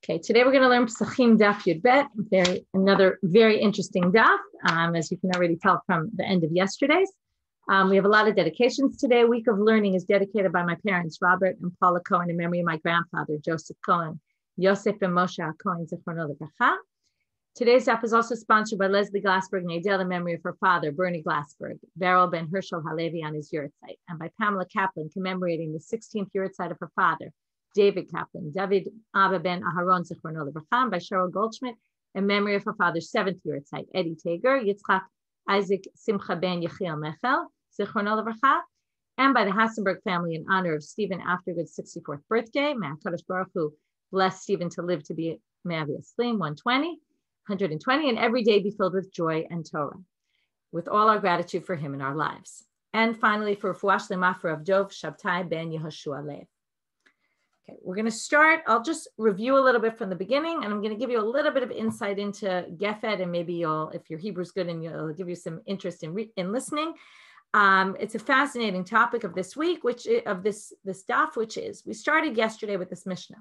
Okay, today we're going to learn Pesachim Daf Yud Bet, another very interesting daf, as you can already tell from the end of yesterday's. We have a lot of dedications today. A week of learning is dedicated by my parents, Robert and Paula Cohen, in memory of my grandfather, Joseph Cohen, Yosef and Moshe Cohen, Zichrono Livracha. Today's daf is also sponsored by Leslie Glassberg and Adele in memory of her father, Bernie Glassberg, Beryl Ben Herschel Halevi on his Yurtzeit, and by Pamela Kaplan commemorating the 16th Yurtzeit of her father, David Kaplan, David Abba Ben Aharon Zichrono Livracha, by Cheryl Goldschmidt in memory of her father's 7th Yurtzeit, Eddie Tager, Yitzchak Isaac Simcha Ben Yechiel Mechel Zichrono Livracha, and by the Hassenberg family in honor of Stephen Aftergood's 64th birthday. May HaKadosh Baruch Hu bless Stephen to live to be Me'avi Aslim 120, and every day be filled with joy and Torah, with all our gratitude for him in our lives. And finally, for Refuah Shlema for Avdov Shabtai Ben Yehoshua Lev. Okay, we're going to start. I'll just review a little bit from the beginning, and I'm going to give you a little bit of insight into Gefet, and maybe you'll, if your Hebrew's good, and it'll give you some interest in listening. It's a fascinating topic of this week, this daf, which is, we started yesterday with this Mishnah.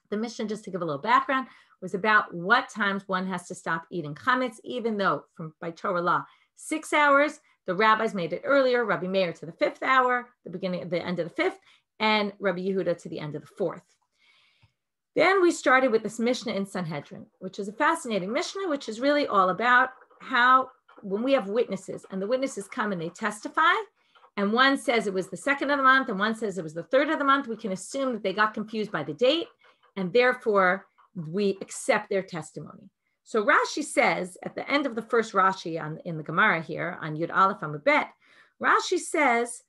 The Mishnah, just to give a little background, was about what times one has to stop eating chametz, even though by Torah law, 6 hours, the rabbis made it earlier, Rabbi Meir to the 5th hour, the end of the 5th, and Rabbi Yehuda to the end of the 4th. Then we started with this Mishnah in Sanhedrin, which is a fascinating Mishnah, which is really all about how when we have witnesses and the witnesses come and they testify, and one says it was the 2nd of the month and one says it was the 3rd of the month, we can assume that they got confused by the date, and therefore we accept their testimony. So Rashi says at the end of the first Rashi in the Gemara here on Yud Aleph Amud Bet, Rashi says,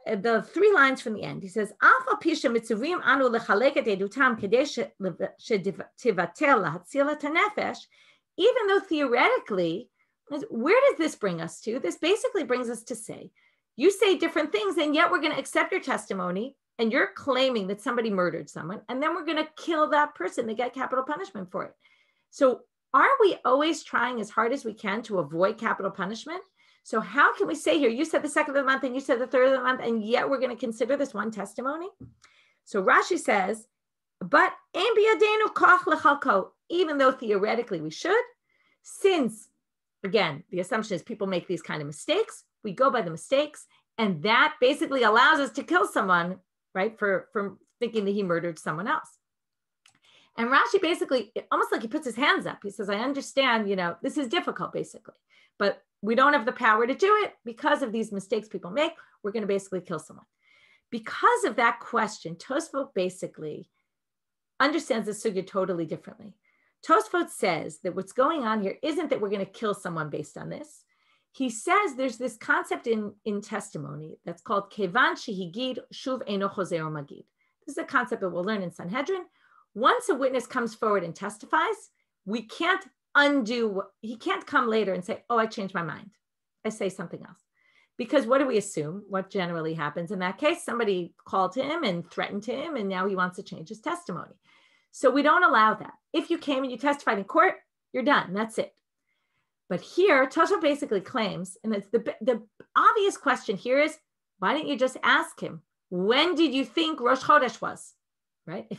the 3 lines from the end, he says, even though theoretically, where does this bring us to? This basically brings us to say, you say different things, and yet we're going to accept your testimony, and you're claiming that somebody murdered someone, and then we're going to kill that person. They get capital punishment for it. So are we always trying as hard as we can to avoid capital punishment? So how can we say here, you said the 2nd of the month and you said the 3rd of the month, and yet we're going to consider this one testimony? So Rashi says, but even though theoretically we should, since, again, the assumption is people make these kind of mistakes, we go by the mistakes, and that basically allows us to kill someone, right, for thinking that he murdered someone else. And Rashi basically, almost like he puts his hands up. He says, I understand, this is difficult, basically, but we don't have the power to do it because of these mistakes people make. We're going to basically kill someone. Because of that question, Tosfot basically understands the sugya totally differently. Tosfot says that what's going on here isn't that we're going to kill someone based on this. He says there's this concept in testimony that's called kevan shehigid shuv eino chozer magid. This is a concept that we'll learn in Sanhedrin. Once a witness comes forward and testifies, we can't he can't come later and say, oh, I changed my mind. I say something else. Because what do we assume? What generally happens in that case? Somebody called him and threatened him, and now he wants to change his testimony. So we don't allow that. If you came and you testified in court, you're done. That's it. But here, Tosha basically claims, and it's the obvious question here is, why didn't you just ask him, when did you think Rosh Chodesh was, right?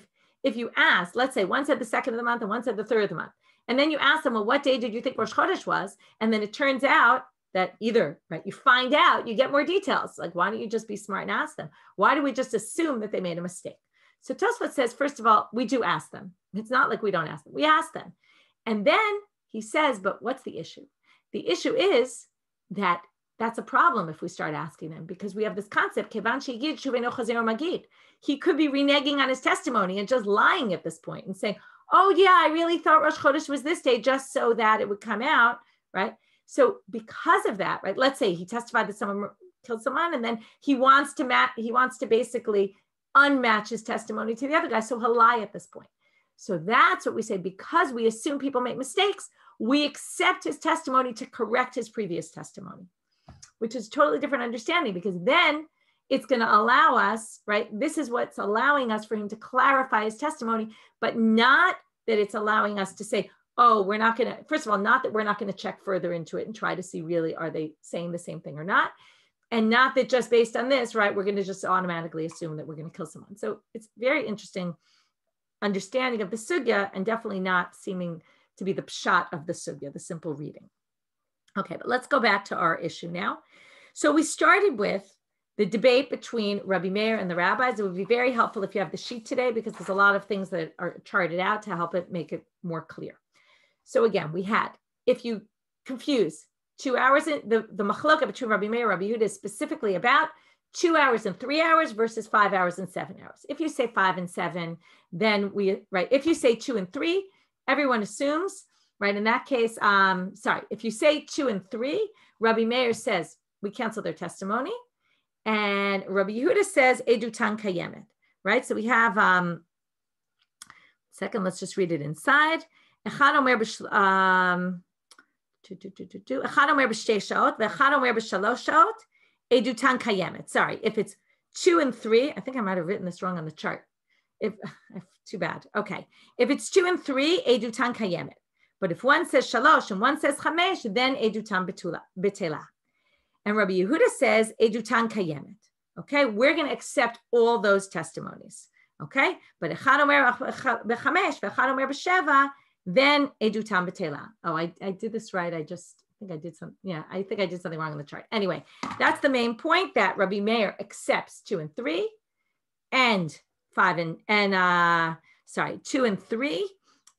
If you asked, let's say one said the 2nd of the month and one said the 3rd of the month, and then you ask them, well, what day did you think Rosh Chodesh was? And then it turns out that either, right, you find out, you get more details. Like, why don't you just be smart and ask them? Why do we just assume that they made a mistake? So Tosfot says, first of all, we do ask them. It's not like we don't ask them. We ask them. And then he says, but what's the issue? The issue is that that's a problem if we start asking them, because we have this concept, kevan shehigid shuv eino chozer magid. He could be reneging on his testimony and just lying at this point and saying, oh yeah, I really thought Rosh Chodesh was this day just so that it would come out, right? So because of that, right, let's say he testified that someone killed someone, and then he wants to basically unmatch his testimony to the other guy, so he'll lie at this point. So that's what we say, because we assume people make mistakes, we accept his testimony to correct his previous testimony, which is totally different understanding, because then it's going to allow us, right? This is what's allowing us for him to clarify his testimony, but not that it's allowing us to say, oh, we're not going to, first of all, not that we're not going to check further into it and try to see really, are they saying the same thing or not? And not that just based on this, right, we're going to just automatically assume that we're going to kill someone. So it's very interesting understanding of the sugya and definitely not seeming to be the pshat of the sugya, the simple reading. Okay, but let's go back to our issue now. So we started with the debate between Rabbi Meir and the rabbis. It would be very helpful if you have the sheet today because there's a lot of things that are charted out to help it make it more clear. So again, we had, if you confuse 2 hours, the machloka between Rabbi Meir and Rabbi Yehuda is specifically about 2 hours and 3 hours versus 5 hours and 7 hours. If you say 5 and 7, then if you say 2 and 3, everyone assumes, right? In that case, if you say 2 and 3, Rabbi Meir says, we cancel their testimony. And Rabbi Yehuda says, Edutan kayemet, right? So we have, second, let's just read it inside. Echad omer b'shte shaot, ve'echad omer b'shalosh shaot, Edutan kayemet. Sorry, if it's 2 and 3, I think I might have written this wrong on the chart. Too bad. Okay. If it's 2 and 3, Edutan kayemet. But if one says shalosh and one says chamesh, then Edutan betela. And Rabbi Yehuda says, Edutan kayemet. Okay, we're going to accept all those testimonies. Okay, but echad omer b'chamesh, v'echad omer b'sheva, then Edutan betela. Oh, I did this right. I think I did something. Yeah, I think I did something wrong on the chart. Anyway, that's the main point, that Rabbi Meir accepts 2 and 3 and 5 and 2 and 3,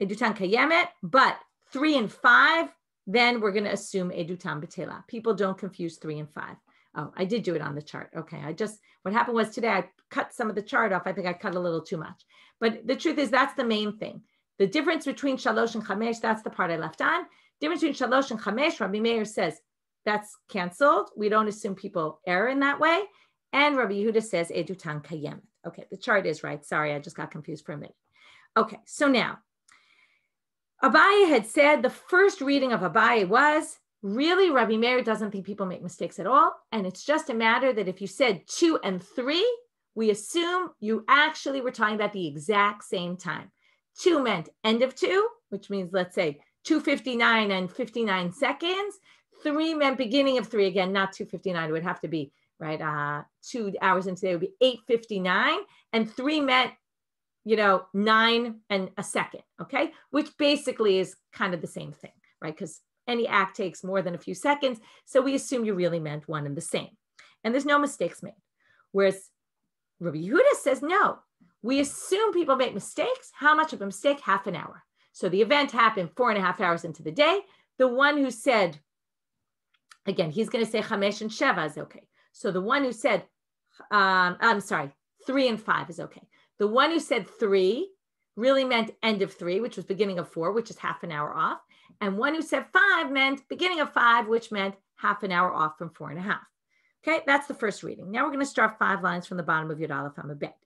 Edutan kayemet, but 3 and 5, then we're going to assume Edutan betela. People don't confuse 3 and 5. Oh, I did do it on the chart. Okay. What happened was today I cut some of the chart off. I think I cut a little too much. But the truth is that's the main thing. The difference between shalosh and chamesh, that's the part I left on. Difference between shalosh and chamesh, Rabbi Meir says that's canceled. We don't assume people err in that way. And Rabbi Yehuda says Edutan kayemet. Okay, the chart is right. Sorry, I just got confused for a minute. Okay, so now, Abaye had said the first reading of Abaye was, really, Rabbi Meir doesn't think people make mistakes at all. And it's just a matter that if you said 2 and 3, we assume you actually were talking about the exact same time. 2 meant end of 2, which means, let's say, 2:59 and 59 seconds. 3 meant beginning of 3, again, not 2:59. It would have to be, right, 2 hours into the day would be 8:59. And 3 meant 9 and a second, okay? Which basically is kind of the same thing, right? Because any act takes more than a few seconds. So we assume you really meant one and the same. And there's no mistakes made. Whereas Rabbi Yehuda says, no, we assume people make mistakes. How much of a mistake? Half an hour. So the event happened 4.5 hours into the day. The one who said, again, he's going to say chamesh and sheva is okay. So the one who said, 3 and 5 is okay. The one who said 3 really meant end of 3, which was beginning of 4, which is half an hour off. And one who said 5 meant beginning of 5, which meant half an hour off from 4.5. Okay, that's the first reading. Now we're going to start 5 lines from the bottom of Yud Aleph Amud Bet.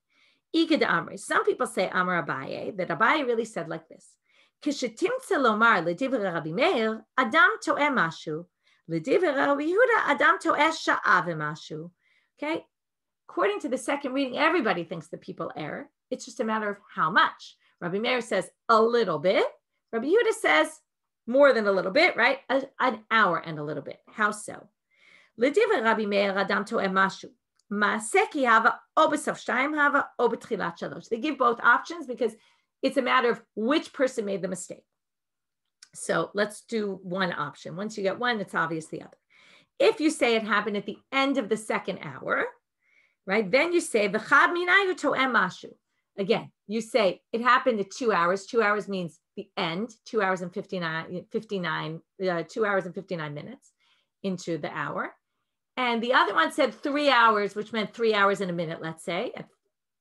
Some people say Amar Abaye, that Abaye really said like this. Kishetimtze lomar ledivre Rabbi Meir, Adam to'eh mashu, ledivre Rabbi Yehuda, Adam to'eh sha'a v'mashu. Okay, according to the second reading, everybody thinks that people err. It's just a matter of how much. Rabbi Meir says a little bit. Rabbi Yehuda says more than a little bit, right? An hour and a little bit. How so? L'divrei Rabbi Meir Adam to'eh mashu. Masechet hava o b'sof shtayim hava o b'tchilat shalosh. They give both options because it's a matter of which person made the mistake. So let's do one option. Once you get one, it's obvious the other. If you say it happened at the end of the second hour, right? Then you say v'chad minayu to'eh mashu. Again, you say it happened at 2 hours. 2 hours means the end. 2 hours and 2 hours and 59 minutes into the hour. And the other one said 3 hours, which meant 3 hours and a minute, let's say.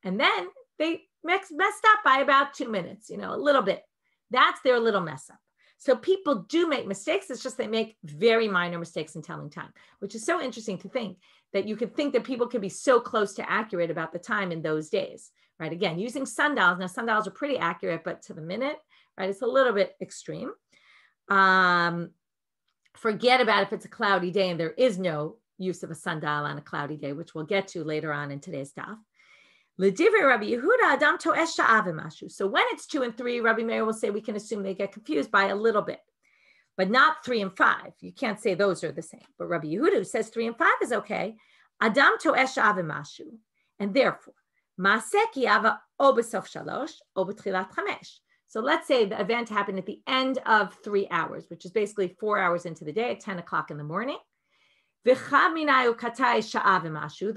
And then they messed up by about 2 minutes, a little bit. That's their little mess up. So people do make mistakes. It's just they make very minor mistakes in telling time, which is so interesting to think that you could think that people could be so close to accurate about the time in those days, right? Again, using sundials. Now, sundials are pretty accurate, but to the minute, right? It's a little bit extreme. Forget about if it's a cloudy day and there is no use of a sundial on a cloudy day, which we'll get to later on in today's daf. L'divrei Rabbi Yehuda Adam to'eh sha'a v'mashu. So when it's 2 and 3, Rabbi Meir will say we can assume they get confused by a little bit, but not 3 and 5. You can't say those are the same. But Rabbi Yehuda, who says 3 and 5 is okay, Adam to'eh sha'a v'mashu, and therefore Masechet o b'sof shalosh o b'tchilat chamesh. So let's say the event happened at the end of 3 hours, which is basically 4 hours into the day at 10 o'clock in the morning. The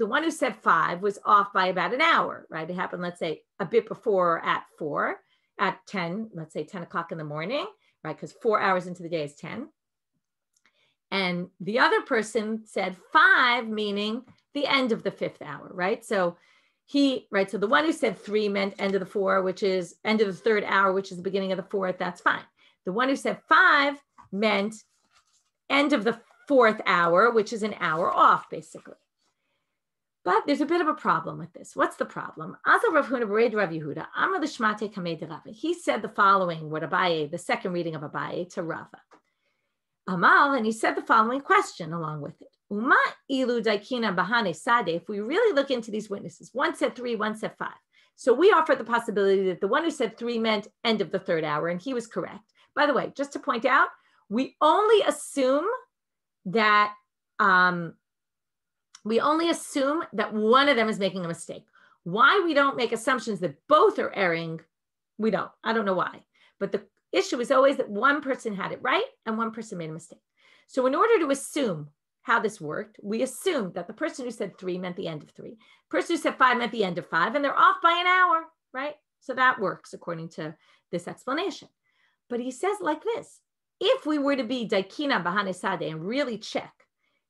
one who said 5 was off by about an hour, right? It happened, let's say, a bit before at 4, at 10, let's say 10 o'clock in the morning, right? Because 4 hours into the day is 10. And the other person said 5, meaning the end of the 5th hour, right? So so the one who said 3 meant end of the 4, which is end of the 3rd hour, which is the beginning of the 4th, that's fine. The one who said 5 meant end of the 4th hour, which is an hour off, basically. But there's a bit of a problem with this. What's the problem? He said the following, what Abaye, the second reading of Abaye to Rava. Amal, and he said the following question along with it. If we really look into these witnesses, one said 3, one said 5. So we offer the possibility that the one who said 3 meant end of the 3rd hour, and he was correct. By the way, just to point out, we only assume that one of them is making a mistake. Why we don't make assumptions that both are erring, we don't. I don't know why. But the issue is always that one person had it right and one person made a mistake. So in order to assume how this worked, we assumed that the person who said 3 meant the end of 3. The person who said 5 meant the end of 5, and they're off by an hour, right? So that works according to this explanation. But he says like this: if we were to be daikina bahane sadeh and really check,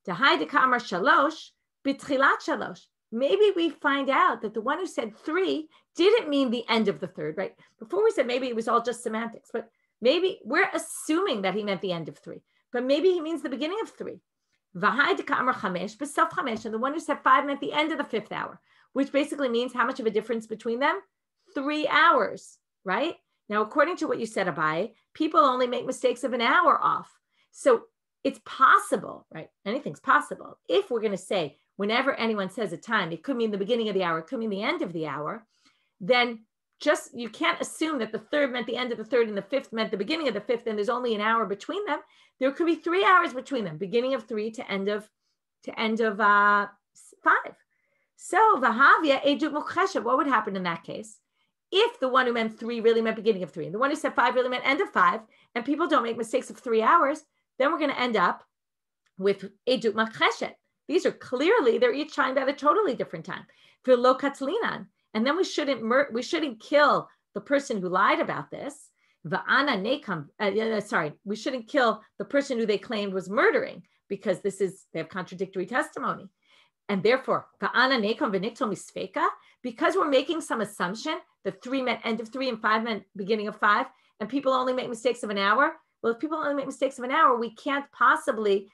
dahai dekamar shalosh b'tchilat shalosh, maybe we find out that the one who said 3 didn't mean the end of the 3rd, right? Before we said maybe it was all just semantics, but maybe we're assuming that he meant the end of 3, but maybe he means the beginning of 3. V'hai dekamar chamesh b'sof chamesh, and the one who said 5 meant the end of the 5th hour, which basically means how much of a difference between them? 3 hours, right? Now, according to what you said, Abai, people only make mistakes of an hour off. So it's possible, right? Anything's possible. If we're going to say, whenever anyone says a time, it could mean the beginning of the hour, it could mean the end of the hour, then you can't assume that the 3rd meant the end of the 3rd and the 5th meant the beginning of the 5th, and there's only an hour between them. There could be 3 hours between them, beginning of 3 to end of 5. So v'havya ejuk mukheshev, what would happen in that case? If the one who meant 3 really meant beginning of 3, and the one who said 5 really meant end of 5, and people don't make mistakes of 3 hours, then we're going to end up with edut macheshet. These are clearly, they're each trying at a totally different time. V'lo katlinan, and then we shouldn't kill the person who lied about this. V'ana nekam, we shouldn't kill the person who they claimed was murdering, because they have contradictory testimony. And therefore, because we're making some assumption that 3 meant end of 3 and 5 meant beginning of 5, and people only make mistakes of an hour. Well, if people only make mistakes of an hour, we can't possibly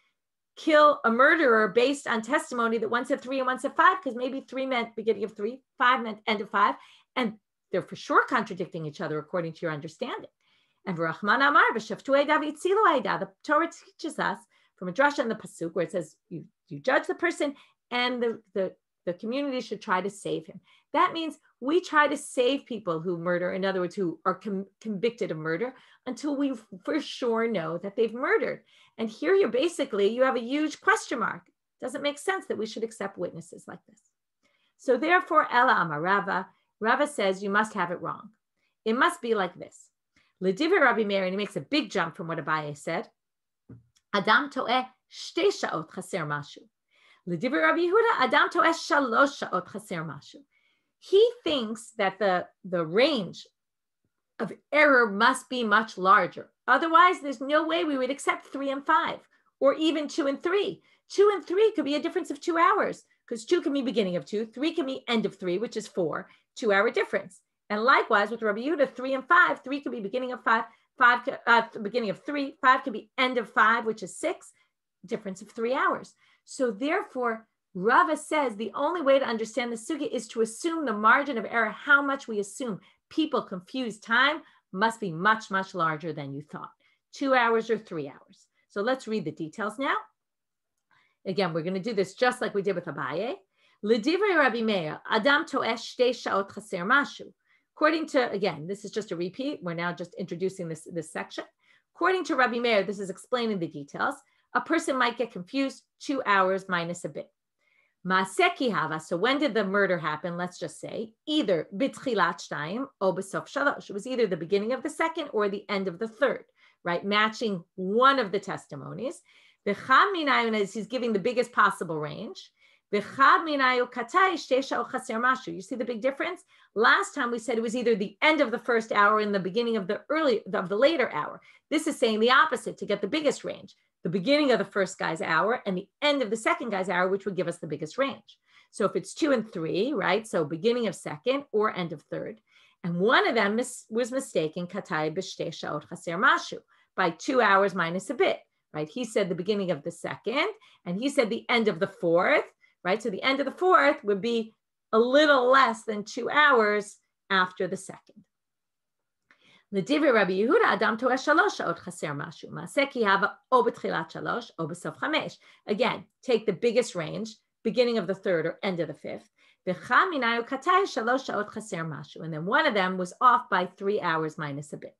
kill a murderer based on testimony that one said 3 and one said 5, because maybe 3 meant beginning of 3, 5 meant end of 5, and they're for sure contradicting each other according to your understanding. And the Torah teaches us from a drasha in the pasuk where it says you judge the person, and the community should try to save him. That means we try to save people who murder, in other words, who are convicted of murder, until we for sure know that they've murdered. And here you have a huge question mark. It doesn't make sense that we should accept witnesses like this. So therefore, Ela Amar Rava says you must have it wrong. It must be like this. L'divrei Rabbi Meir, and he makes a big jump from what Abaye said. Adam to'eh 2 sha'ot chaser mashu. L'divrei Rabbi Yehuda, Adam to'eh 3 sha'ot chaser mashu. He thinks that the range of error must be much larger. Otherwise, there's no way we would accept 3 and 5, or even 2 and 3. 2 and 3 could be a difference of 2 hours, because 2 can be beginning of 2, 3 can be end of 3, which is 4, 2-hour difference. And likewise with Rabbi Yehuda, 3 and 5, 3 could be beginning of 5, beginning of 3, 5 could be end of 5, which is 6, difference of 3 hours. So therefore, Rava says the only way to understand the sugya is to assume the margin of error. How much we assume people confuse time must be much, much larger than you thought. 2 hours or 3 hours. So let's read the details now. Again, we're going to do this just like we did with Abaye. L'divrei Rabbi Meir, Adam to'eh 2 sha'ot chaser mashu. According to, again, this is just a repeat. We're now just introducing this section. According to Rabbi Meir, this is explaining the details. A person might get confused 2 hours minus a bit. Maseki hava. So when did the murder happen? Let's just say either bitchilat shtayim or besof shalosh. It was either the beginning of the second or the end of the third, right? Matching one of the testimonies. V'chad minayu, as he's giving the biggest possible range. V'chad minayu katai shtesha chaser mashu. You see the big difference? Last time we said it was either the end of the first hour and the beginning of the later hour. This is saying the opposite to get the biggest range. The beginning of the first guy's hour and the end of the second guy's hour, which would give us the biggest range. So if it's 2 and 3, right? So beginning of second or end of third. And one of them was mistaken, katai b'shtei sha'ot chaser mashu, by 2 hours minus a bit, right? He said the beginning of the second, and he said the end of the fourth, right? So the end of the fourth would be a little less than 2 hours after the second. L'divrei Rabbi Yehuda, Adam toeh 3 sha'ot chaser mashu. Ma'aseh ki hava o b'tchilat 3 o b'sof 5. Again, take the biggest range, beginning of the third or end of the fifth. V'cha minayu katai 3 sha'ot chaser mashu. And then one of them was off by 3 hours minus a bit.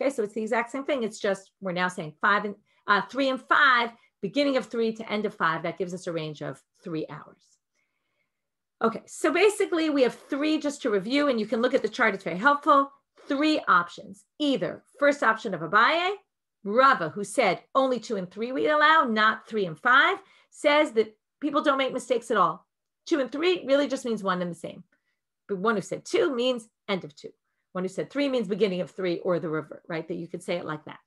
Okay, so it's the exact same thing. It's just, we're now saying 3 and 5, beginning of 3 to end of 5. That gives us a range of 3 hours. Okay, so basically we have 3 just to review, and you can look at the chart, it's very helpful. 3 options. Either first option of Abaye, Rava, who said only 2 and 3 we allow, not 3 and 5, says that people don't make mistakes at all. 2 and 3 really just means one and the same. But one who said 2 means end of 2. One who said 3 means beginning of 3 or the revert, right? That you could say it like that.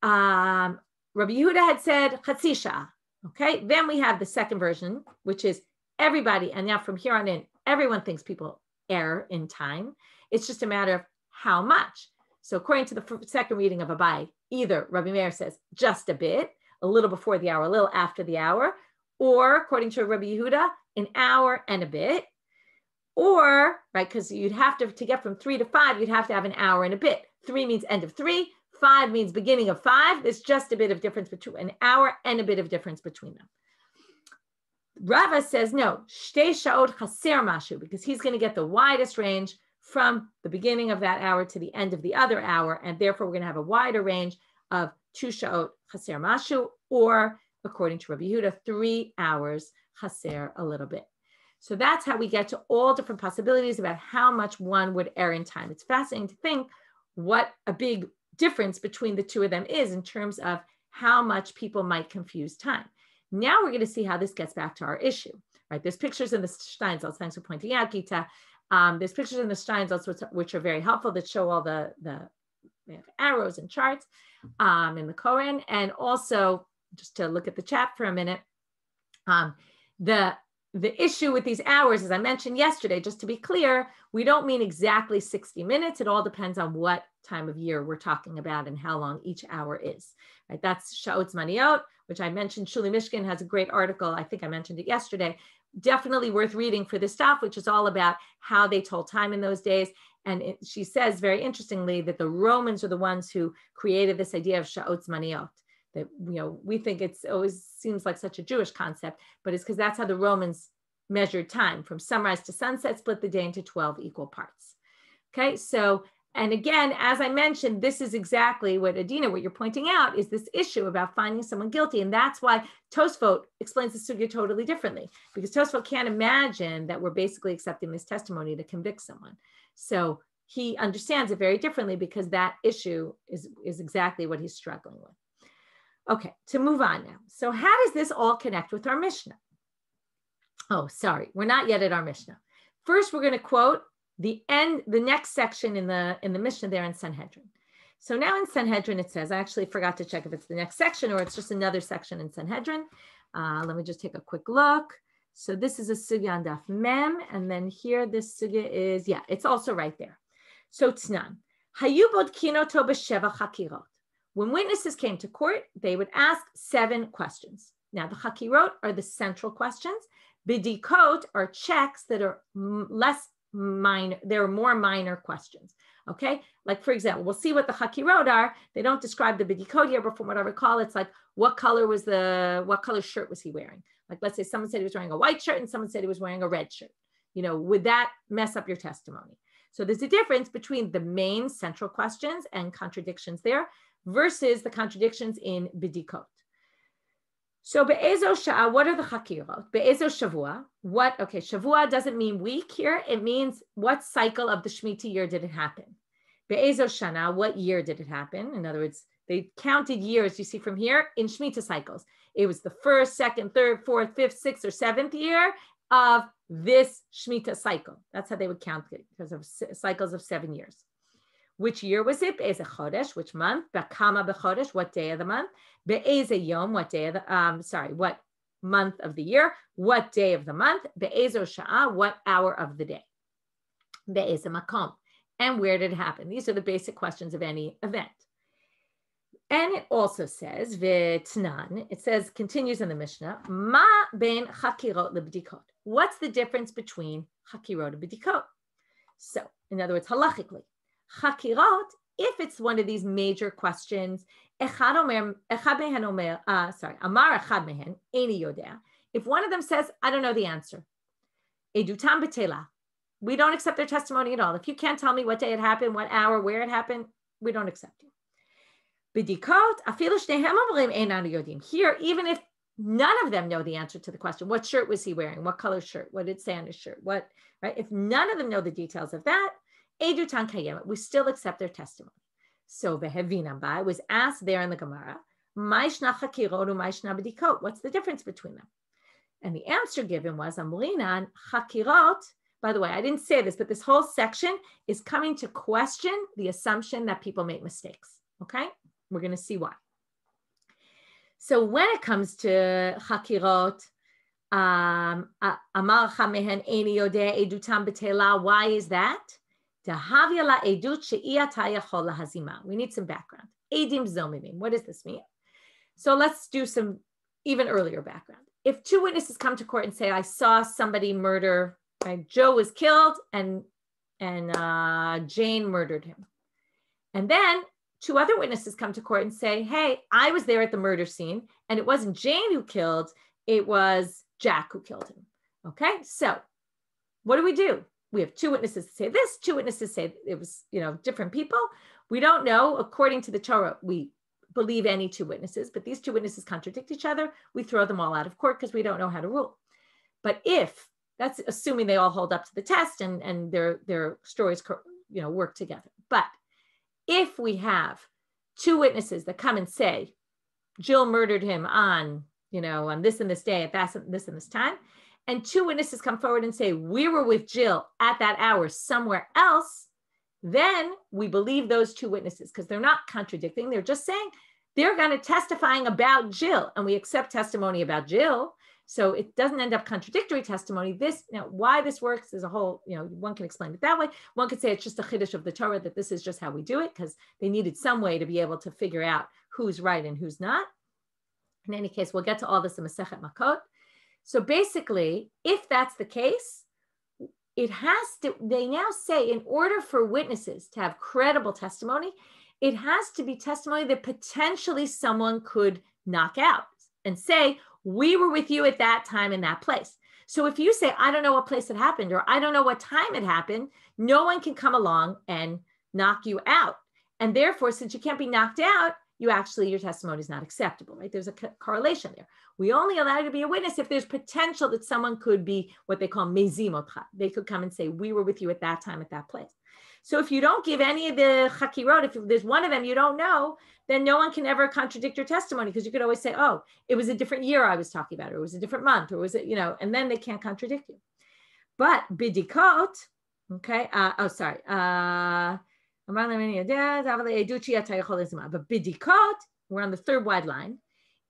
Rabbi Yehuda had said chatzi shah. Okay, then we have the second version, which is everybody, and now from here on in, everyone thinks people err in time. It's just a matter of how much. So according to the second reading of Abai, either Rabbi Meir says just a bit, a little before the hour, a little after the hour, or according to Rabbi Yehuda, an hour and a bit, or, right, because you'd have to get from 3 to 5, you'd have to have an hour and a bit. 3 means end of 3, 5 means beginning of 5. There's just a bit of difference between an hour and a bit of difference between them. Rava says no, shtei sha'ot chaser mashu, because he's going to get the widest range from the beginning of that hour to the end of the other hour, and therefore we're going to have a wider range of 2 sha'ot chaser mashu, or according to Rabbi Yehuda, 3 hours chaser a little bit. So that's how we get to all different possibilities about how much one would err in time. It's fascinating to think what a big difference between the two of them is in terms of how much people might confuse time. Now we're going to see how this gets back to our issue, right? There's pictures in the Steinsaltz, thanks for pointing out, Gita. There's pictures in the Steinsaltz which are very helpful that show all the arrows and charts in the Koran. And also, just to look at the chat for a minute, the issue with these hours, as I mentioned yesterday, just to be clear, we don't mean exactly 60 minutes. It all depends on what time of year we're talking about and how long each hour is. Right? That's Sha'ot Zmaniot, which I mentioned. Shuli Mishkin has a great article. I think I mentioned it yesterday. Definitely worth reading for this stuff, which is all about how they told time in those days. And she says very interestingly that the Romans are the ones who created this idea of Sha'ot Zmaniot. That, we think it's always seems like such a Jewish concept, but it's because that's how the Romans measured time, from sunrise to sunset, split the day into 12 equal parts. Okay, so, and again, as I mentioned, this is exactly what Adina, what you're pointing out, is this issue about finding someone guilty. And that's why Tosfot explains the sugya totally differently, because Tosfot can't imagine that we're basically accepting this testimony to convict someone. So he understands it very differently, because that issue is exactly what he's struggling with. Okay, to move on now. So how does this all connect with our Mishnah? Oh, sorry, we're not yet at our Mishnah. First, we're going to quote the next section in the Mishnah there in Sanhedrin. So now in Sanhedrin, it says, I actually forgot to check if it's the next section or it's just another section in Sanhedrin. Let me just take a quick look. So this is a sugya on Daf Mem, and then here this sugya is, it's also right there. So Tznan, Hayu bodkino to b'sheva chakirot. When witnesses came to court, they would ask 7 questions. Now, the chakirot are the central questions. Bidikot are checks that are less minor. They're more minor questions. Okay, like for example, we'll see what the chakirot are. They don't describe the bidikot here, but from what I recall, it's like what color shirt was he wearing? Like, let's say someone said he was wearing a white shirt and someone said he was wearing a red shirt. Would that mess up your testimony? So there's a difference between the main central questions and contradictions there versus the contradictions in bidikot. So be'ezo sha'a, what are the chakirot? Be'ezo shavua, what, okay, shavua doesn't mean week here. It means what cycle of the Shemitah year did it happen? Be'ezo shana, what year did it happen? In other words, they counted years, you see from here, in Shemitah cycles. It was the first, second, third, fourth, fifth, sixth, or seventh year of this Shemitah cycle. That's how they would count it, because of cycles of 7 years. Which year was it? Be'eze chodesh, which month? Be'kama bechodesh, what day of the month? Be'eze yom, what day of the, what month of the year? What day of the month? Be'ezo sha'a, what hour of the day? Be'eze makom, and where did it happen? These are the basic questions of any event. And it also says, v'tnan, it says, continues in the Mishnah, ma ben chakirot lebdikot. What's the difference between chakirot and bdikot? So, in other words, halachically, chakirot, if it's one of these major questions, amar echad mehen, eini yodea. If one of them says, I don't know the answer, edutam betela, we don't accept their testimony at all. If you can't tell me what day it happened, what hour, where it happened, we don't accept you. B'dikot, afilu shnehem omrim einanu yodim. Here, even if none of them know the answer to the question, what shirt was he wearing? What color shirt? What did it say on his shirt? What, right? If none of them know the details of that, edutan kayemet, we still accept their testimony. So behevinam ba was asked there in the Gemara, ma'ishna chakirot u'ma'ishna b'dikot. What's the difference between them? And the answer given was amrinan chakirot. By the way, I didn't say this, but this whole section is coming to question the assumption that people make mistakes. Okay, we're going to see why. So when it comes to chakirot, amar chamehen eini yodea edutam betela. Why is that? We need some background. Edim zomimim. What does this mean? So let's do some even earlier background. If two witnesses come to court and say, I saw somebody murder, right? Joe was killed and Jane murdered him. And then two other witnesses come to court and say, hey, I was there at the murder scene and it wasn't Jane who killed, it was Jack who killed him. Okay, so what do? We have two witnesses say this, two witnesses say it was, different people. We don't know, according to the Torah, we believe any two witnesses, but these two witnesses contradict each other. We throw them all out of court because we don't know how to rule. But if, that's assuming they all hold up to the test and their stories, work together. But if we have two witnesses that come and say, Jill murdered him on this and this day at this and this time, and two witnesses come forward and say, we were with Jill at that hour somewhere else, then we believe those two witnesses because they're not contradicting. They're just saying they're going to testifying about Jill, and we accept testimony about Jill. So it doesn't end up contradictory testimony. Why this works is a whole, one can explain it that way. One could say it's just a chiddush of the Torah that this is just how we do it because they needed some way to be able to figure out who's right and who's not. In any case, we'll get to all this in Masechet Makot. So basically, if that's the case, they now say in order for witnesses to have credible testimony, it has to be testimony that potentially someone could knock out and say, we were with you at that time in that place. So if you say, I don't know what place it happened, or I don't know what time it happened, no one can come along and knock you out. And therefore, since you can't be knocked out, your testimony is not acceptable, right? There's a correlation there. We only allow you to be a witness if there's potential that someone could be what they call mezim otcha. They could come and say, we were with you at that time, at that place. So if you don't give any of the chakirot, if there's one of them you don't know, then no one can ever contradict your testimony because you could always say, oh, it was a different year I was talking about, or it was a different month, or was it, and then they can't contradict you. But bidikot, okay, but bidikot, we're on the third wide line.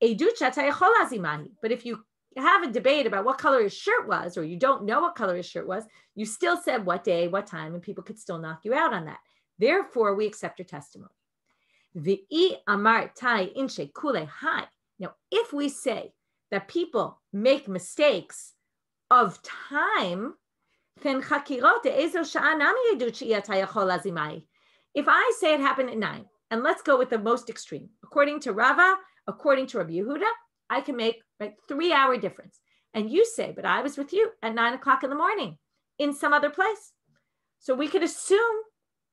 But if you have a debate about what color his shirt was, or you don't know what color his shirt was, you still said what day, what time, and people could still knock you out on that. Therefore, we accept your testimony. Now, if we say that people make mistakes of time, then if I say it happened at 9, and let's go with the most extreme, according to Rava, according to Rabbi Yehuda, I can make 3-hour difference. And you say, but I was with you at 9 o'clock in the morning in some other place. So we could assume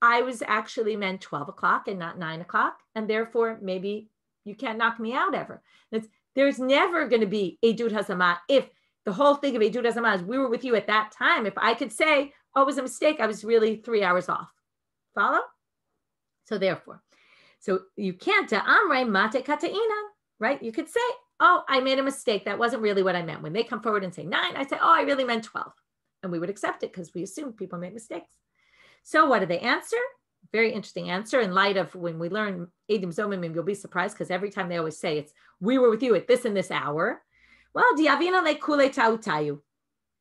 I was actually meant 12 o'clock and not 9 o'clock. And therefore, maybe you can't knock me out ever. There's never going to be Eidut Hazama if the whole thing of Eidut Hazama is we were with you at that time. If I could say, oh, it was a mistake, I was really 3 hours off. Follow? So therefore, so you can't Amre mate kataina, right? You could say, oh, I made a mistake. That wasn't really what I meant. When they come forward and say 9, I say, oh, I really meant 12. And we would accept it because we assume people make mistakes. So what do they answer? Very interesting answer in light of when we learn Eidim Zomim, you'll be surprised because every time they always say it's, we were with you at this and this hour. Well, diavina le kule tautayu.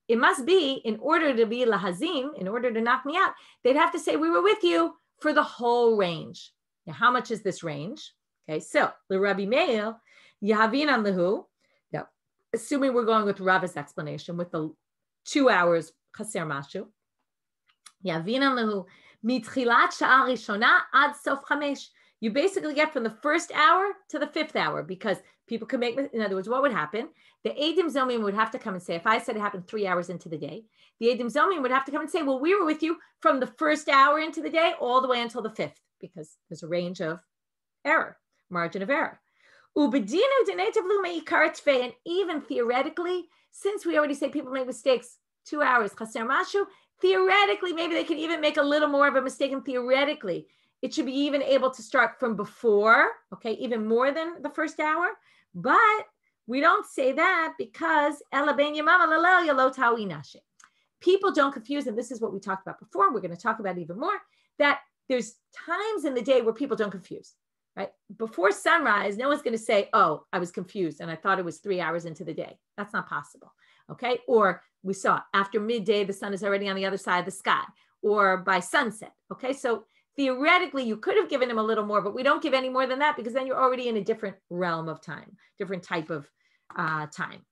It must be in order to be lahazim, in order to knock me out, they'd have to say we were with you for the whole range. Now, how much is this range? Okay, so the Rabbi Meir, yahavinan lehu. Now, assuming we're going with Rava's explanation with the 2 hours chaser mashu. Yahavinan lehu. Mitchilat sha'a rishona ad sof chamesh. You basically get from the first hour to the 5th hour because people can make, in other words, what would happen? The Eidim Zomim would have to come and say, if I said it happened 3 hours into the day, the Eidim Zomim would have to come and say, well, we were with you from the first hour into the day all the way until the 5th because there's a range of error, margin of error. Ubedinu denetavlu meikar tfei, and even theoretically, since we already say people make mistakes 2 hours, chaser mashu, theoretically, maybe they could even make a little more of a mistake, and theoretically, it should be even able to start from before, okay, even more than the first hour. But we don't say that because people don't confuse, and this is what we talked about before. We're going to talk about even more, that there's times in the day where people don't confuse, right? Before sunrise, no one's going to say, oh, I was confused and I thought it was 3 hours into the day. That's not possible, okay? Or we saw after midday, the sun is already on the other side of the sky, or by sunset, okay? So theoretically, you could have given him a little more, but we don't give any more than that because then you're already in a different realm of time, different type of time.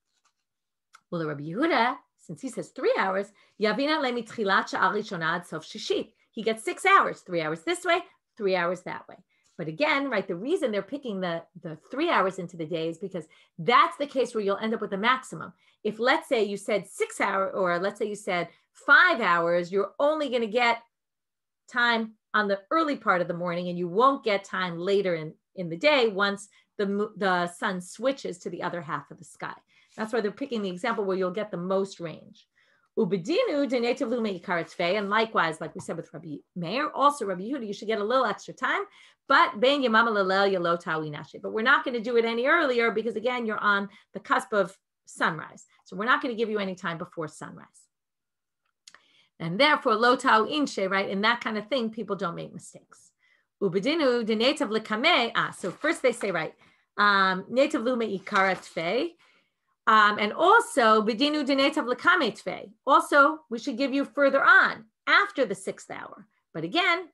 Well, the Rabbi Yehuda, since he says 3 hours, Yavina le mitchilat sha'ar rishona ad sof shishit. He gets 6 hours, 3 hours this way, 3 hours that way. But again, right, the reason they're picking the 3 hours into the day is because that's the case where you'll end up with a maximum. If let's say you said 6 hours, or let's say you said 5 hours, you're only going to get time on the early part of the morning and you won't get time later in the day once the sun switches to the other half of the sky. That's why they're picking the example where you'll get the most range. Ubedinu denetiv lu meikar tfei, and likewise, like we said with Rabbi Meir, also Rabbi Yehuda, you should get a little extra time, but ben yamama lelel yalo tawi nashe. But we're not going to do it any earlier because again, you're on the cusp of sunrise. So we're not going to give you any time before sunrise. And therefore, lo tau inshe, right? In that kind of thing, people don't make mistakes. Ubedinu denetiv lekame. So first they say, right, netiv lu meikar tfei. And also, bedinu denetav lekame tfei. Also, we should give you further on after the 6th hour. But again,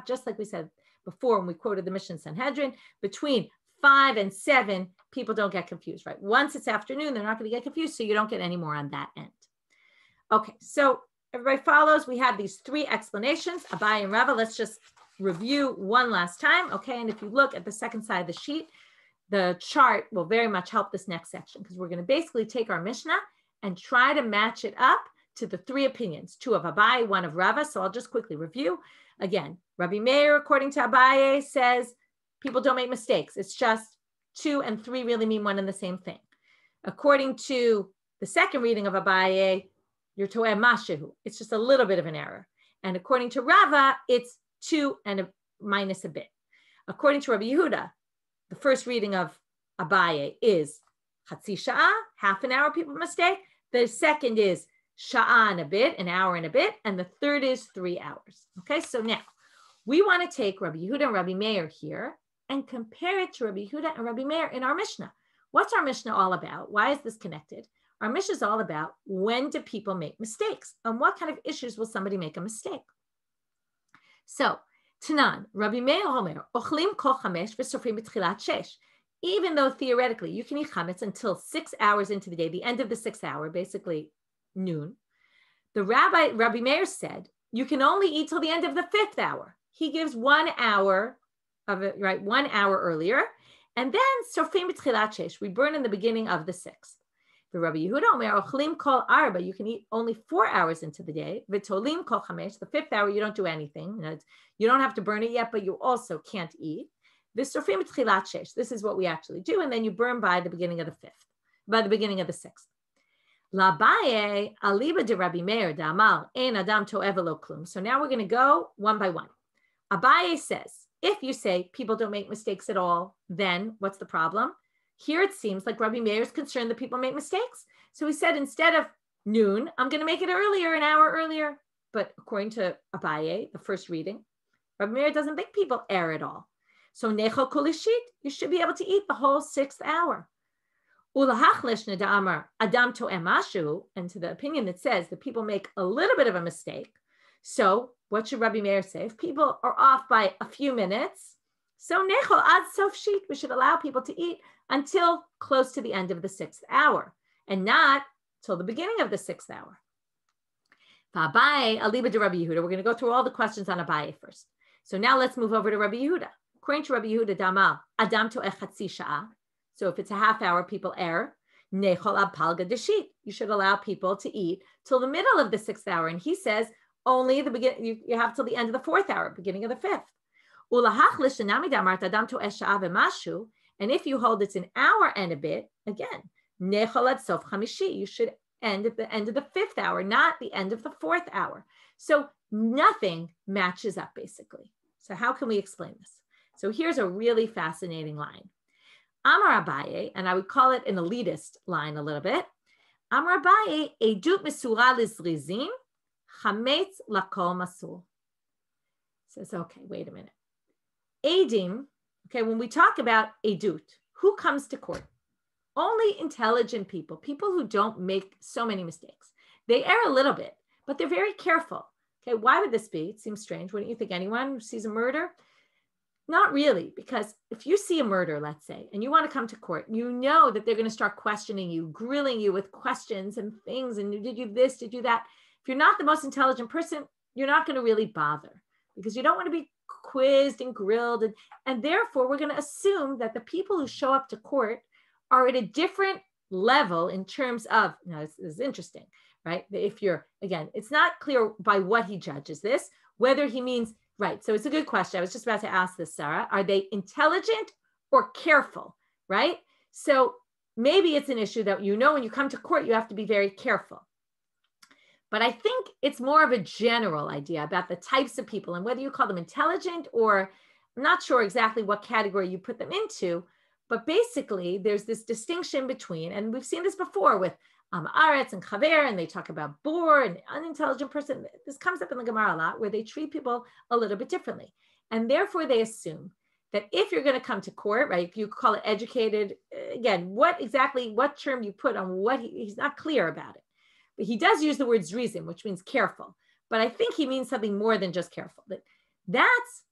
just like we said before when we quoted the Mishnah Sanhedrin, between 5 and 7, people don't get confused, right? Once it's afternoon, they're not going to get confused, so you don't get any more on that end. Okay, so everybody follows. We have these 3 explanations, Abai and Rava. Let's just review one last time, okay? And if you look at the second side of the sheet, the chart will very much help this next section because we're going to basically take our Mishnah and try to match it up to the 3 opinions, 2 of Abai, 1 of Rava. So I'll just quickly review. Again, Rabbi Meir, according to Abaye, says people don't make mistakes. It's just 2 and 3 really mean one and the same thing. According to the second reading of Abaye, you're toeh mashehu. It's just a little bit of an error. And according to Rava, it's 2 and minus a bit. According to Rabbi Yehuda, the first reading of Abaye is Chatzi Sha'ah, half an hour people mistake. The second is Sha'ah and a bit, an hour and a bit. And the third is 3 hours. Okay, so now we want to take Rabbi Yehuda and Rabbi Meir here and compare it to Rabbi Yehuda and Rabbi Meir in our Mishnah. What's our Mishnah all about? Why is this connected? Our Mishnah is all about when do people make mistakes and what kind of issues will somebody make a mistake. So, Tanan, Rabbi Meir Omer, Ochlim kol chamesh v'sofrim b'tchilat shesh. Even though theoretically you can eat chametz until 6 hours into the day, the end of the 6th hour, basically noon, the Rabbi Meir said you can only eat till the end of the 5th hour. He gives 1 hour of it, right? 1 hour earlier, and then sofrim b'tchilat shesh, we burn in the beginning of the 6th. The Rabbi Yehuda Omer, Ochlim kol arba, you can eat only 4 hours into the day. V'tolim kol chamesh, the 5th hour, you don't do anything. You don't have to burn it yet, but you also can't eat. This is what we actually do. And then you burn by the beginning of the fifth, by the beginning of the sixth. L'Abaye aliba de Rabbi Meir da'amar ein adam to'ev lo klum. So now we're going to go one by one. Abaye says, if you say people don't make mistakes at all, then what's the problem? Here it seems like Rabbi Meir is concerned that people make mistakes. So he said, instead of noon, I'm going to make it earlier, an hour earlier. But according to Abaye, the first reading, Rabbi Meir doesn't think people err at all. So nechol kulishit, you should be able to eat the whole sixth hour. Ulahachlish nedamar adam to'emashu, and to the opinion that says that people make a little bit of a mistake. So what should Rabbi Meir say? If people are off by a few minutes, so nechol ad sof shit, we should allow people to eat until close to the end of the sixth hour, and not till the beginning of the sixth hour. Abaye aliba de Rabbi Yehuda. We're going to go through all the questions on Abaye first. So now let's move over to Rabbi Yehuda. According to Rabbi Yehuda, Damal adam to'eh chatzi sha'ah. So if it's a half hour, people err. Nechol ab palga deshit. You should allow people to eat till the middle of the sixth hour. And he says only the beginning. You have till the end of the fourth hour, beginning of the fifth. Ulahachlish shenami damart adam to'eh sha'ah v'mashu. And if you hold it's an hour and a bit, again, nechol ad sof chamishi. You should end at the end of the fifth hour, not the end of the fourth hour. So nothing matches up, basically. So how can we explain this? So here's a really fascinating line. Amar Abaye, and I would call it an elitist line a little bit. Amar Abaye, edut mesura lizrizim, chametz lakol masul. Says, okay, wait a minute. Edim, okay, when we talk about edut, who comes to court? Only intelligent people, people who don't make so many mistakes. They err a little bit, but they're very careful. Okay, why would this be? It seems strange. Wouldn't you think anyone who sees a murder? Not really, because if you see a murder, let's say, and you want to come to court, you know that they're going to start questioning you, grilling you with questions and things, and did you this, did you that? If you're not the most intelligent person, you're not going to really bother because you don't want to be quizzed and grilled. And therefore, we're going to assume that the people who show up to court are at a different level in terms of, now this is interesting, right? If you're, again, it's not clear by what he judges this, whether he means, right, so it's a good question. I was just about to ask this, Sarah. Are they intelligent or careful, right? So maybe it's an issue that you know when you come to court, you have to be very careful. But I think it's more of a general idea about the types of people and whether you call them intelligent or I'm not sure exactly what category you put them into, but basically there's this distinction between, and we've seen this before with Aretz and Chaver, and they talk about bor and unintelligent person. This comes up in the Gemara a lot where they treat people a little bit differently. And therefore they assume that if you're going to come to court, right, if you call it educated, again, what term you put on what he's not clear about it. But he does use the word zrizim, which means careful. But I think he means something more than just careful. That's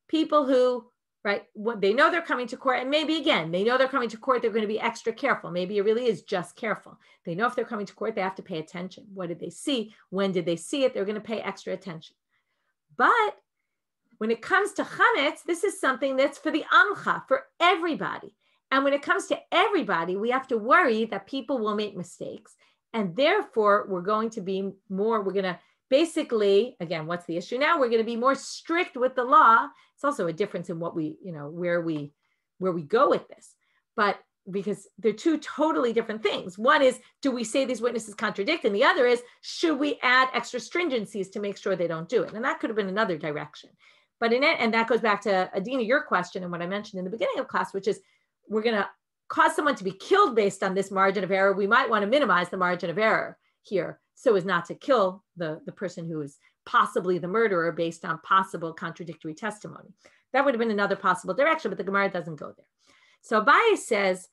people who, right, they know they're coming to court, and maybe again, they know they're coming to court, they're going to be extra careful. Maybe it really is just careful. They know if they're coming to court, they have to pay attention. What did they see? When did they see it? They're going to pay extra attention. But when it comes to chametz, this is something that's for the amcha, for everybody. And when it comes to everybody, we have to worry that people will make mistakes. And therefore, we're going to basically, again, what's the issue now? We're going to be more strict with the law. It's also a difference in what we, where we go with this. But because they're two totally different things. One is, do we say these witnesses contradict? And the other is, should we add extra stringencies to make sure they don't do it? And that could have been another direction. But and that goes back to Adina, your question, and what I mentioned in the beginning of class, which is we're going to cause someone to be killed based on this margin of error. We might want to minimize the margin of error here so as not to kill the person who is possibly the murderer based on possible contradictory testimony. That would have been another possible direction, but the Gemara doesn't go there. So Abaye says,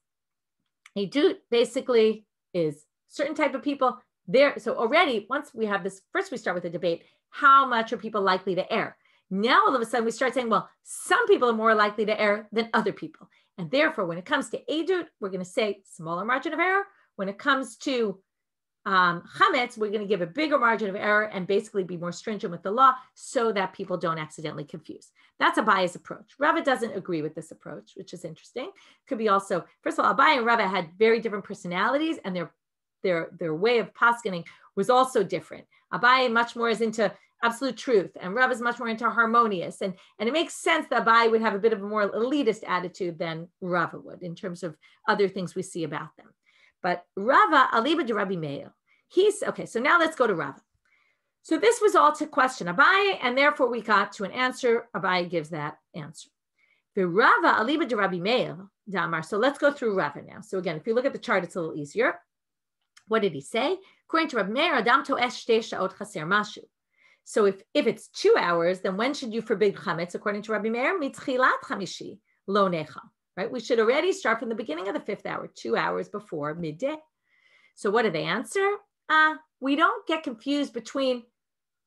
Edut basically is certain type of people there. So already, once we have this, first we start with a debate, how much are people likely to err? Now all of a sudden we start saying, well, some people are more likely to err than other people. And therefore, when it comes to Edut, we're going to say smaller margin of error. When it comes to chametz, we're going to give a bigger margin of error and basically be more stringent with the law so that people don't accidentally confuse. That's Abaye's approach. Rava doesn't agree with this approach, which is interesting. Could be also, first of all, Abaye and Rava had very different personalities, and their way of paskening was also different. Abaye much more is into absolute truth, and Rav is much more into harmonious. And it makes sense that Abaye would have a bit of a more elitist attitude than Rava would in terms of other things we see about them. But Rava, Aliba de Rabbi Meir, okay, so now let's go to Rava. So this was all to question Abaye, and therefore we got to an answer. Abaye gives that answer. The Rava, Aliba de Rabbi Meir, Damar. So let's go through Rava now. So again, if you look at the chart, it's a little easier. What did he say? According to Rabbi Meir, Adam to'esh shtei sha'ot chaser mashu. So if it's 2 hours, then when should you forbid chametz? According to Rabbi Meir, mitchilat chamishi lo necha. Right? We should already start from the beginning of the 5th hour, 2 hours before midday. So what do they answer? We don't get confused between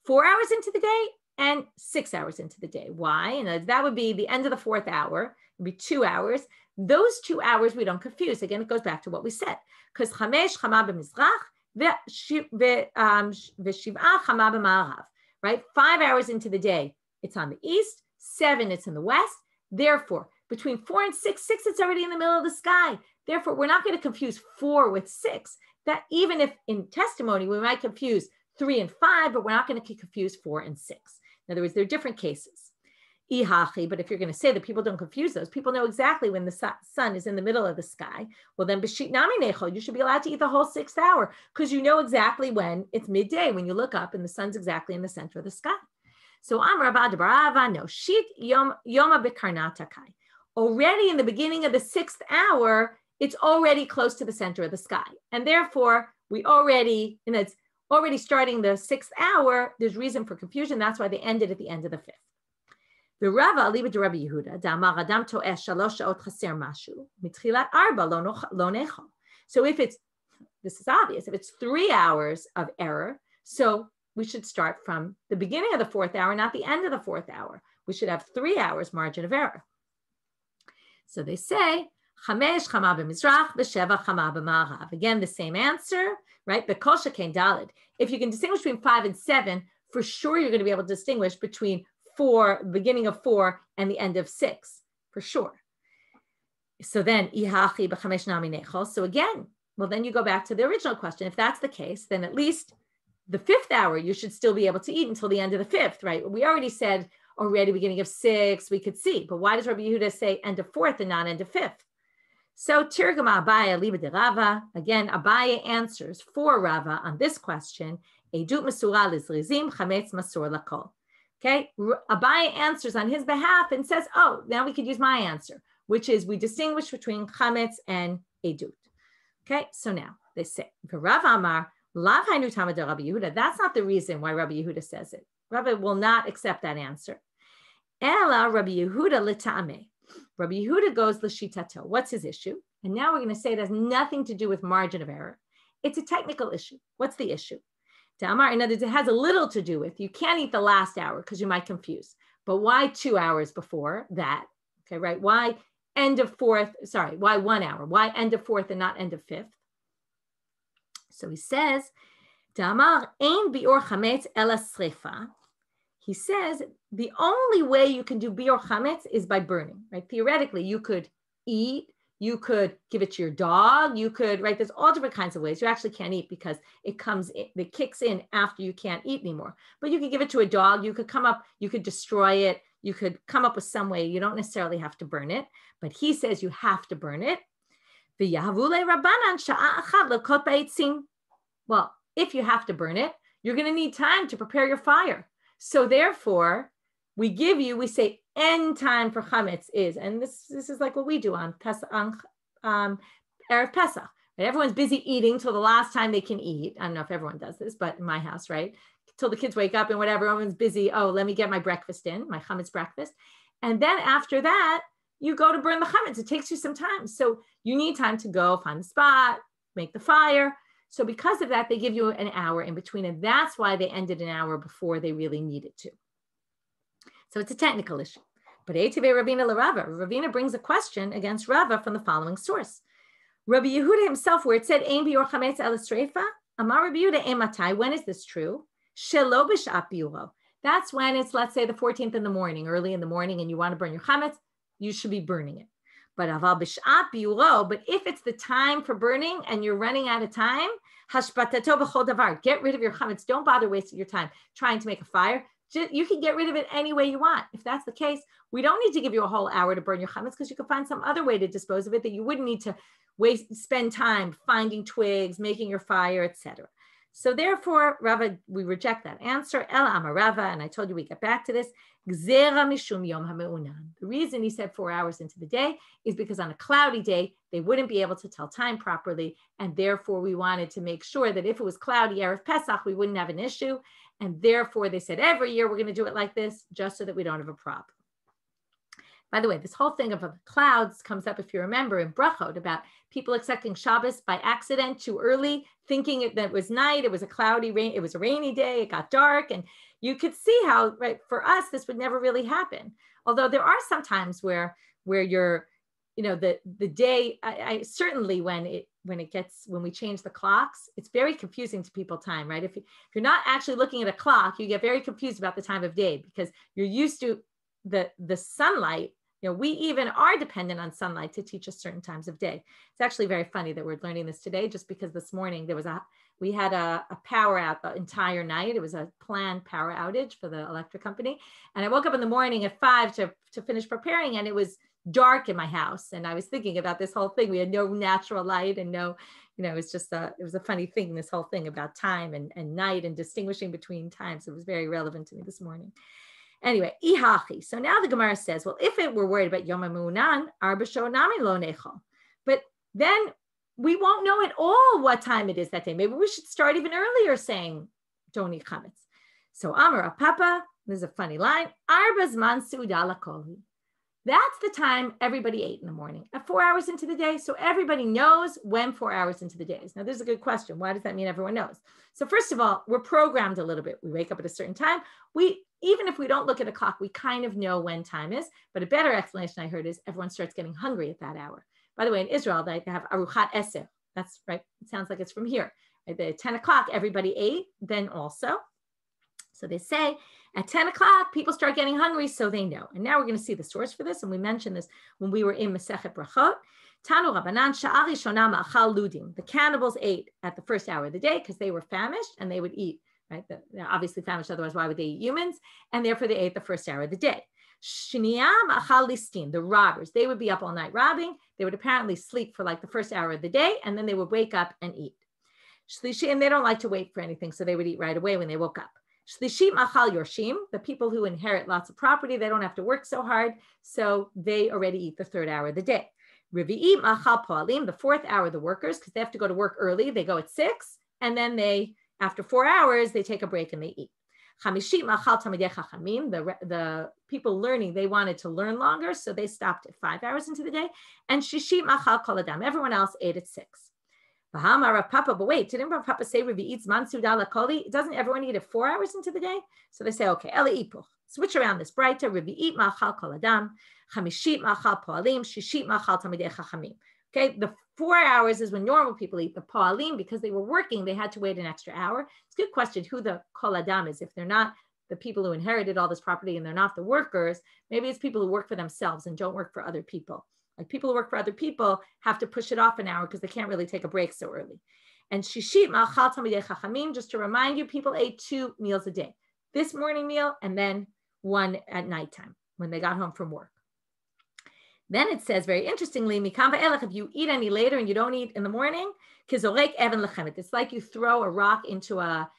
4 hours into the day and 6 hours into the day. Why? And that would be the end of the 4th hour. It would be 2 hours. Those 2 hours we don't confuse. Again, it goes back to what we said. Because chamesh chama b'mizrach v'shiv'a chama b'ma'arav. Right? 5 hours into the day, it's on the east. 7, it's in the west. Therefore, between 4 and 6, it's already in the middle of the sky. Therefore, we're not going to confuse 4 with 6. That even if in testimony, we might confuse 3 and 5, but we're not going to confuse 4 and 6. In other words, there are different cases. But if you're going to say that people don't confuse those, people know exactly when the sun is in the middle of the sky. Well, then b'shit nami nechol, you should be allowed to eat the whole 6th hour because you know exactly when it's midday, when you look up and the sun's exactly in the center of the sky. So Amar Abba Barava, no, shit yoma b'karnatakai. Already in the beginning of the 6th hour, it's already close to the center of the sky. And therefore, it's already starting the 6th hour, there's reason for confusion. That's why they ended at the end of the 5th. The Rava aliba de Rabbi Yehuda, Damar Adam to'esh shalosh sha'ot chaser mashu, mitchilat arba lo nechol. So this is obvious, if it's 3 hours of error, so we should start from the beginning of the 4th hour, not the end of the 4th hour. We should have 3 hours margin of error. So they say, chamesh chama b'mizrach, v'sheva chama b'ma'arav. Again, the same answer, right? B'kol shekein daled. If you can distinguish between 5 and 7, for sure you're going to be able to distinguish between 4, beginning of 4, and the end of 6, for sure. So then, ihachi b'chamesh nami nechol. So again, well, then you go back to the original question. If that's the case, then at least the 5th hour, you should still be able to eat until the end of the 5th, right? We already said already beginning of 6, we could see. But why does Rabbi Yehuda say end of 4th and not end of 5th? So Tirgama Abaye liba de Rava. Again, Abaye answers for Rava on this question. Edut mesura lizrizim chametz masur lakol. Okay, Abaye answers on his behalf and says, oh, now we could use my answer, which is we distinguish between chametz and edut. Okay, so now they say, Rav Amar, lav hainu tamad Rabbi Yehuda. That's not the reason why Rabbi Yehuda says it. Rabbi will not accept that answer. Ela Rabbi Yehuda l'ta'ameh. Rabbi Yehuda goes l'shitato. What's his issue? And now we're going to say it has nothing to do with margin of error. It's a technical issue. What's the issue? Ta'amar, in other words, it has a little to do with you can't eat the last hour because you might confuse. But why 2 hours before that? Okay, right? Why end of 4th? Sorry, why 1 hour? Why end of 4th and not end of 5th? So he says, Ta'amar ein bior chametz ela srefa. He says the only way you can do bior chametz is by burning, right? Theoretically, you could eat, you could give it to your dog, you could, right? There's all different kinds of ways. You actually can't eat because it kicks in after you can't eat anymore. But you could give it to a dog, you could destroy it, you could come up with some way. You don't necessarily have to burn it, but he says you have to burn it. Well, if you have to burn it, you're going to need time to prepare your fire. So therefore, we say end time for chametz is, and this is like what we do on Erev Pesach. Right? Everyone's busy eating till the last time they can eat. I don't know if everyone does this, but in my house, right? Till the kids wake up and whatever, everyone's busy. Oh, let me get my breakfast in, my chametz breakfast. And then after that, you go to burn the chametz. It takes you some time. So you need time to go find the spot, make the fire. So because of that, they give you an hour in between, and that's why they ended an hour before they really needed to. So it's a technical issue. But Eitive Ravina LaRava, Ravina brings a question against Rava from the following source. Rabbi Yehuda himself, where it said, Ein bior chametz el estreifa, Amar Rabbi Yehuda ematai, when is this true? Shelo b'shat biuro. That's when it's, let's say, the 14th in the morning, early in the morning, and you want to burn your chametz, you should be burning it. But aval b'sh'at biuro, but if it's the time for burning and you're running out of time, hashbatato b'chol davar, get rid of your chametz. Don't bother wasting your time trying to make a fire. You can get rid of it any way you want. If that's the case, we don't need to give you a whole hour to burn your chametz because you can find some other way to dispose of it that you wouldn't need to spend time finding twigs, making your fire, etc. So therefore, Rava, we reject that answer. El Amar Rava, and I told you we get back to this. Gzera mishum yom ha'meunan. The reason he said 4 hours into the day is because on a cloudy day, they wouldn't be able to tell time properly. And therefore, we wanted to make sure that if it was cloudy Erev Pesach, we wouldn't have an issue. And therefore, they said every year we're going to do it like this, just so that we don't have a problem. By the way, this whole thing of the clouds comes up, if you remember, in Brachot about people accepting Shabbos by accident too early, thinking that it was night, it was a cloudy rain, it was a rainy day, it got dark. And you could see how, right, for us, this would never really happen. Although there are some times where you're, the day, I certainly when we change the clocks, it's very confusing to people time, right? If you're not actually looking at a clock, you get very confused about the time of day because you're used to the sunlight. We even are dependent on sunlight to teach us certain times of day. It's actually very funny that we're learning this today, just because this morning we had a power out the entire night. It was a planned power outage for the electric company. And I woke up in the morning at 5 to finish preparing, and it was dark in my house. And I was thinking about this whole thing. We had no natural light and no, it was a funny thing, this whole thing about time and night and distinguishing between times. It was very relevant to me this morning. Anyway, ihachi. So now the Gemara says, well, if it were worried about Yom HaMeunan, arba shonami lo nechol. But then we won't know at all what time it is that day. Maybe we should start even earlier saying, don't eat chametz. So Amar Papa, there's a funny line, arba zman seuda lakoli. That's the time everybody ate in the morning at 4 hours into the day. So everybody knows when 4 hours into the day is. Now, this is a good question. Why does that mean everyone knows? So first of all, we're programmed a little bit. We wake up at a certain time. Even if we don't look at a clock, we kind of know when time is. But a better explanation I heard is everyone starts getting hungry at that hour. By the way, in Israel, they have aruchat eser. That's right. It sounds like it's from here. Right? At 10 o'clock, everybody ate then also. So they say at 10 o'clock, people start getting hungry, so they know. And now we're going to see the source for this. And we mentioned this when we were in Masechet Brachot. Tanu Rabbanan sha'ari shona ma'achal ludim. The cannibals ate at the first hour of the day because they were famished and they would eat, right? They're obviously famished, otherwise why would they eat humans? And therefore they ate the first hour of the day. Shniyah ma'achal listin, the robbers, they would be up all night robbing. They would apparently sleep for like the first hour of the day, and then they would wake up and eat. Shlishi, and they don't like to wait for anything, so they would eat right away when they woke up. Shlishim machal yorshim, the people who inherit lots of property, they don't have to work so hard, so they already eat the third hour of the day. Revi'im machal poalim, the fourth hour, the workers, because they have to go to work early, they go at 6, and then after 4 hours, they take a break and they eat. Chamishim machal tamidei chachamim, the people learning, they wanted to learn longer, so they stopped at 5 hours into the day. And shishim machal kol adam, everyone else ate at 6. Rav Papa, but wait, didn't Rav Papa say Revi eats mansuda lakoli? Doesn't everyone eat at 4 hours into the day? So they say, okay, Eli ipuch. Switch around this. Brighter, Revi eat machal kol adam, chamishit machal poalim, shishit machal tamidei chachamim. Okay, the 4 hours is when normal people eat. The poalim, because they were working, they had to wait an extra hour. It's a good question who the kol adam is. If they're not the people who inherited all this property and they're not the workers, maybe it's people who work for themselves and don't work for other people. Like people who work for other people have to push it off an hour because they can't really take a break so early. And shishit ma'achal tamidei chachamim, just to remind you, people ate 2 meals a day. This morning meal and then one at nighttime when they got home from work. Then it says, very interestingly, mikam va'elech, if you eat any later and you don't eat in the morning, kizorek even lechemet. It's like you throw a rock into a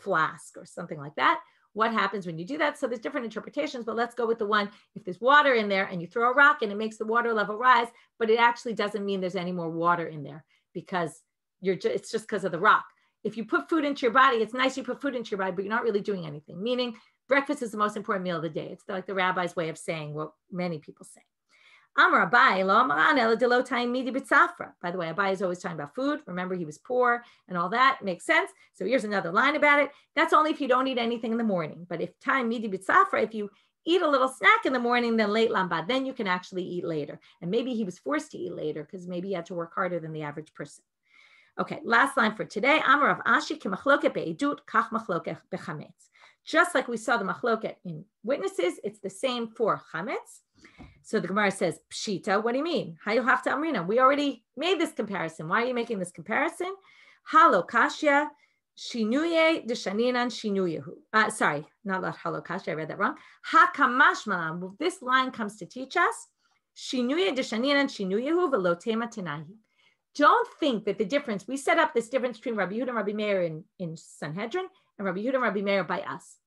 flask or something like that. What happens when you do that? So there's different interpretations, but let's go with the one, if there's water in there and you throw a rock and it makes the water level rise, but it actually doesn't mean there's any more water in there because it's just because of the rock. If you put food into your body, it's nice you put food into your body, but you're not really doing anything, meaning breakfast is the most important meal of the day. It's like the rabbi's way of saying what many people say. Amar Abai lo amaran ela de lo taim midi b'tzafra. By the way, Abai is always talking about food. Remember, he was poor and all that. Makes sense. So here's another line about it. That's only if you don't eat anything in the morning. But if taim midi b'tzafra, if you eat a little snack in the morning, then late lambad, then you can actually eat later. And maybe he was forced to eat later because maybe he had to work harder than the average person. Okay, last line for today. Amar Rav Ashi ki machloket be'edut kach machloket bechametz. Just like we saw the machloket in witnesses, it's the same for chametz. So the Gemara says, Pshita, what do you mean? Hayuhafta Amrina. We already made this comparison. Why are you making this comparison? Halo Kashya, Shinuye Deshaninan Shinuyehu. Sorry, not Halo Kashya, I read that wrong. Hakamashmalam. Well, this line comes to teach us. Shinuye Deshaninan Shinuyehu velotema tenahi. Don't think that the difference, we set up this difference between Rabbi Yehuda and Rabbi Meir in Sanhedrin and Rabbi Yehuda and Rabbi Meir by us.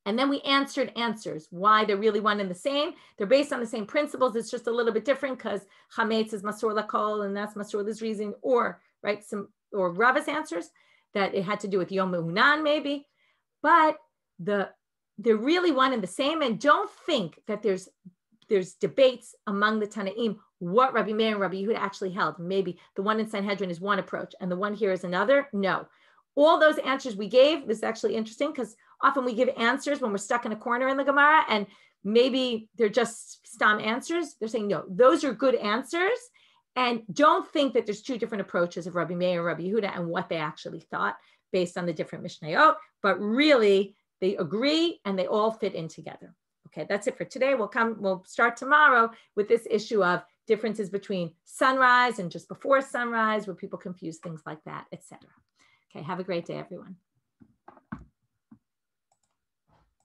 And then we answered answers, why they're really one and the same. They're based on the same principles. It's just a little bit different because Chametz is Masur Lakol, and that's Masur Lizrizin, or right, or Rava's answers that it had to do with Yom Unan maybe. But they're really one and the same. And don't think that there's debates among the Tanaim what Rabbi Meir and Rabbi Yehuda actually held. Maybe the one in Sanhedrin is one approach and the one here is another. No. All those answers we gave, this is actually interesting because often we give answers when we're stuck in a corner in the Gemara and maybe they're just stam answers. They're saying, no, those are good answers. And don't think that there's two different approaches of Rabbi Meir and Rabbi Yehuda and what they actually thought based on the different Mishnayot, but really they agree and they all fit in together. Okay, that's it for today. We'll start tomorrow with this issue of differences between sunrise and just before sunrise, where people confuse things like that, etc. Okay, have a great day, everyone.